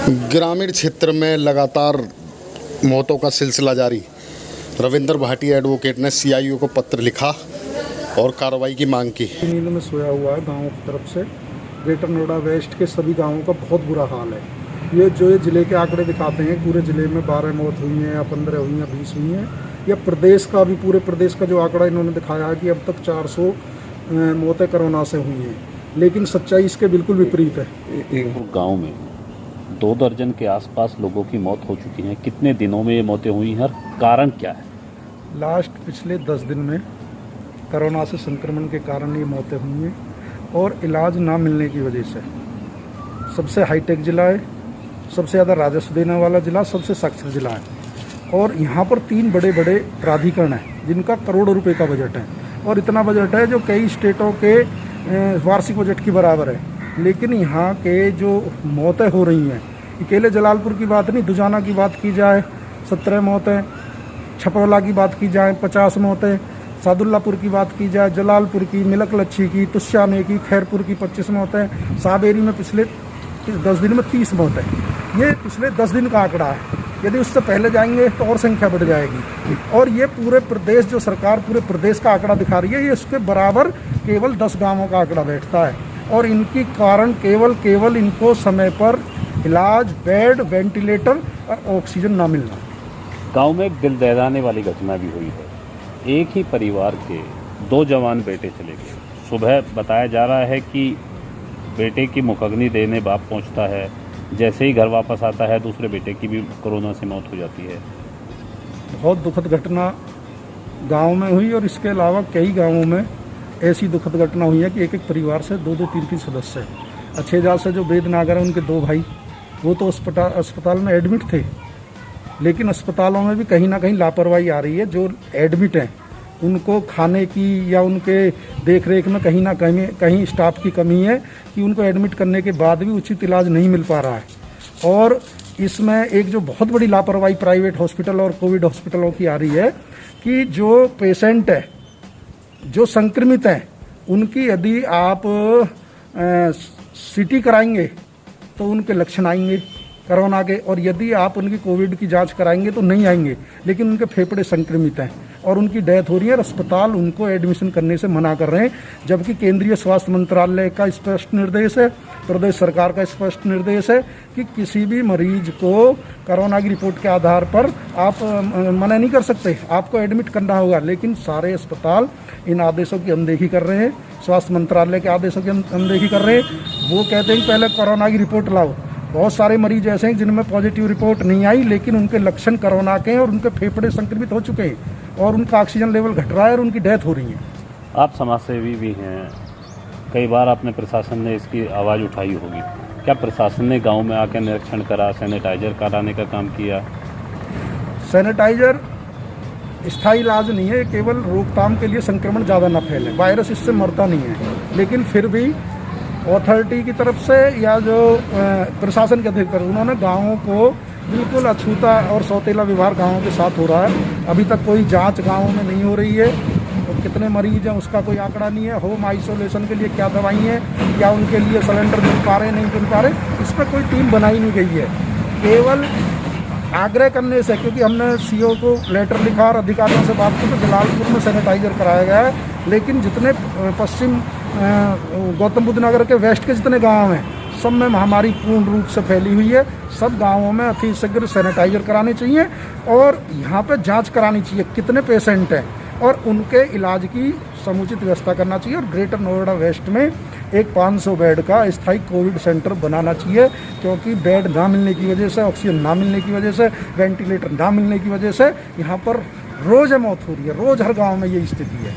ग्रामीण क्षेत्र में लगातार मौतों का सिलसिला जारी। रविंद्र भाटिया एडवोकेट ने सीआईओ को पत्र लिखा और कार्रवाई की मांग की। नींद में सोया हुआ है गाँव की तरफ से। ग्रेटर नोएडा वेस्ट के सभी गाँवों का बहुत बुरा हाल है। ये ज़िले के आंकड़े दिखाते हैं, पूरे ज़िले में 12 मौत हुई हैं या 15 हुई हैं, 20 हुई हैं। या प्रदेश का भी, पूरे प्रदेश का जो आंकड़ा इन्होंने दिखाया है कि अब तक 400 मौतें कोरोना से हुई हैं, लेकिन सच्चाई इसके बिल्कुल विपरीत है। एक गाँव में 2 दर्जन के आसपास लोगों की मौत हो चुकी है। कितने दिनों में ये मौतें हुई हैं और कारण क्या है? लास्ट पिछले 10 दिन में कोरोना से संक्रमण के कारण ये मौतें हुई हैं और इलाज ना मिलने की वजह से। सबसे हाईटेक ज़िला है, सबसे ज़्यादा राजस्व देने वाला ज़िला, सबसे साक्षर ज़िला है। और यहाँ पर 3 बड़े बड़े प्राधिकरण हैं जिनका करोड़ों रुपए का बजट है, और इतना बजट है जो कई स्टेटों के वार्षिक बजट की बराबर है। लेकिन यहाँ के जो मौतें हो रही हैं, अकेले जलालपुर की बात नहीं, दुजाना की बात की जाए 17 मौतें, छपौला की बात की जाए 50 मौतें, सादुल्लापुर की बात की जाए, जलालपुर की, मिलक लच्छी की, तुस्याने की, खैरपुर की 25 मौतें, साबेरी में पिछले 10 दिन में 30 मौतें। ये पिछले 10 दिन का आंकड़ा है। यदि उससे पहले जाएंगे तो और संख्या बढ़ जाएगी। और ये पूरे प्रदेश, जो सरकार पूरे प्रदेश का आंकड़ा दिखा रही है, ये उसके बराबर केवल 10 गाँवों का आंकड़ा बैठता है। और इनकी कारण केवल इनको समय पर इलाज, बेड, वेंटिलेटर और ऑक्सीजन ना मिलना। गांव में एक दिल दहलाने वाली घटना भी हुई है। एक ही परिवार के 2 जवान बेटे चले गए। सुबह बताया जा रहा है कि बेटे की मुखग्नि देने बाप पहुंचता है, जैसे ही घर वापस आता है दूसरे बेटे की भी कोरोना से मौत हो जाती है। बहुत दुखद घटना गांव में हुई, और इसके अलावा कई गांवों में ऐसी दुखद घटना हुई है कि एक परिवार से 2-2, 3-3 सदस्य हैं। अच्छेजाल से जो वेद नागर है, उनके 2 भाई, वो तो अस्पताल में एडमिट थे, लेकिन अस्पतालों में भी कहीं ना कहीं लापरवाही आ रही है। जो एडमिट हैं उनको खाने की या उनके देखरेख में कहीं ना कहीं स्टाफ की कमी है कि उनको एडमिट करने के बाद भी उचित इलाज नहीं मिल पा रहा है। और इसमें एक जो बहुत बड़ी लापरवाही प्राइवेट हॉस्पिटल और कोविड हॉस्पिटलों की आ रही है कि जो पेशेंट है, जो संक्रमित हैं, उनकी यदि आप सीटी कराएंगे तो उनके लक्षण आएंगे कोरोना के, और यदि आप उनकी कोविड की जांच कराएंगे तो नहीं आएंगे, लेकिन उनके फेफड़े संक्रमित हैं और उनकी डेथ हो रही है और अस्पताल उनको एडमिशन करने से मना कर रहे हैं। जबकि केंद्रीय स्वास्थ्य मंत्रालय का स्पष्ट निर्देश है, प्रदेश सरकार का स्पष्ट निर्देश है कि किसी भी मरीज को कोरोना की रिपोर्ट के आधार पर आप मना नहीं कर सकते, आपको एडमिट करना होगा। लेकिन सारे अस्पताल इन आदेशों की अनदेखी कर रहे हैं, स्वास्थ्य मंत्रालय के आदेशों की अनदेखी कर रहे हैं। वो कहते हैं कि पहले कोरोना की रिपोर्ट लाओ। बहुत सारे मरीज ऐसे हैं जिनमें पॉजिटिव रिपोर्ट नहीं आई, लेकिन उनके लक्षण कोरोना के हैं और उनके फेफड़े संक्रमित हो चुके हैं और उनका ऑक्सीजन लेवल घट रहा है और उनकी डेथ हो रही है। आप समाजसेवी भी हैं, कई बार आपने प्रशासन ने इसकी आवाज़ उठाई होगी। क्या प्रशासन ने गांव में आकर निरीक्षण करा, सैनिटाइजर कराने का काम किया? सैनिटाइजर स्थायी इलाज नहीं है, केवल रोकथाम के लिए, संक्रमण ज़्यादा ना फैले, वायरस इससे मरता नहीं है। लेकिन फिर भी अथॉरिटी की तरफ से या जो प्रशासन के अधिकारी, उन्होंने गाँवों को बिल्कुल अछूता और सौतेला व्यवहार गाँवों के साथ हो रहा है। अभी तक कोई जांच गाँवों में नहीं हो रही है, और कितने मरीज हैं उसका कोई आंकड़ा नहीं है। होम आइसोलेशन के लिए क्या दवाई हैं या उनके लिए सिलेंडर मिल पा रहे नहीं मिल पा रहे, इस पर कोई टीम बनाई नहीं गई है। केवल आग्रह करने से, क्योंकि हमने सीओ को लेटर लिखा और अधिकारियों से बात की, तो जलालपुर में सैनिटाइजर कराया गया है, लेकिन जितने पश्चिम गौतम बुद्ध नगर के वेस्ट के जितने गांव हैं, सब में महामारी पूर्ण रूप से फैली हुई है। सब गांवों में अतिशीघ्र सैनिटाइजर कराने चाहिए और यहाँ पे जांच करानी चाहिए कितने पेशेंट हैं, और उनके इलाज की समुचित व्यवस्था करना चाहिए। और ग्रेटर नोएडा वेस्ट में एक 500 बेड का स्थायी कोविड सेंटर बनाना चाहिए, क्योंकि बेड ना मिलने की वजह से, ऑक्सीजन ना मिलने की वजह से, वेंटिलेटर ना मिलने की वजह से यहाँ पर रोज़ मौत हो रही है। रोज़ हर गाँव में ये स्थिति है।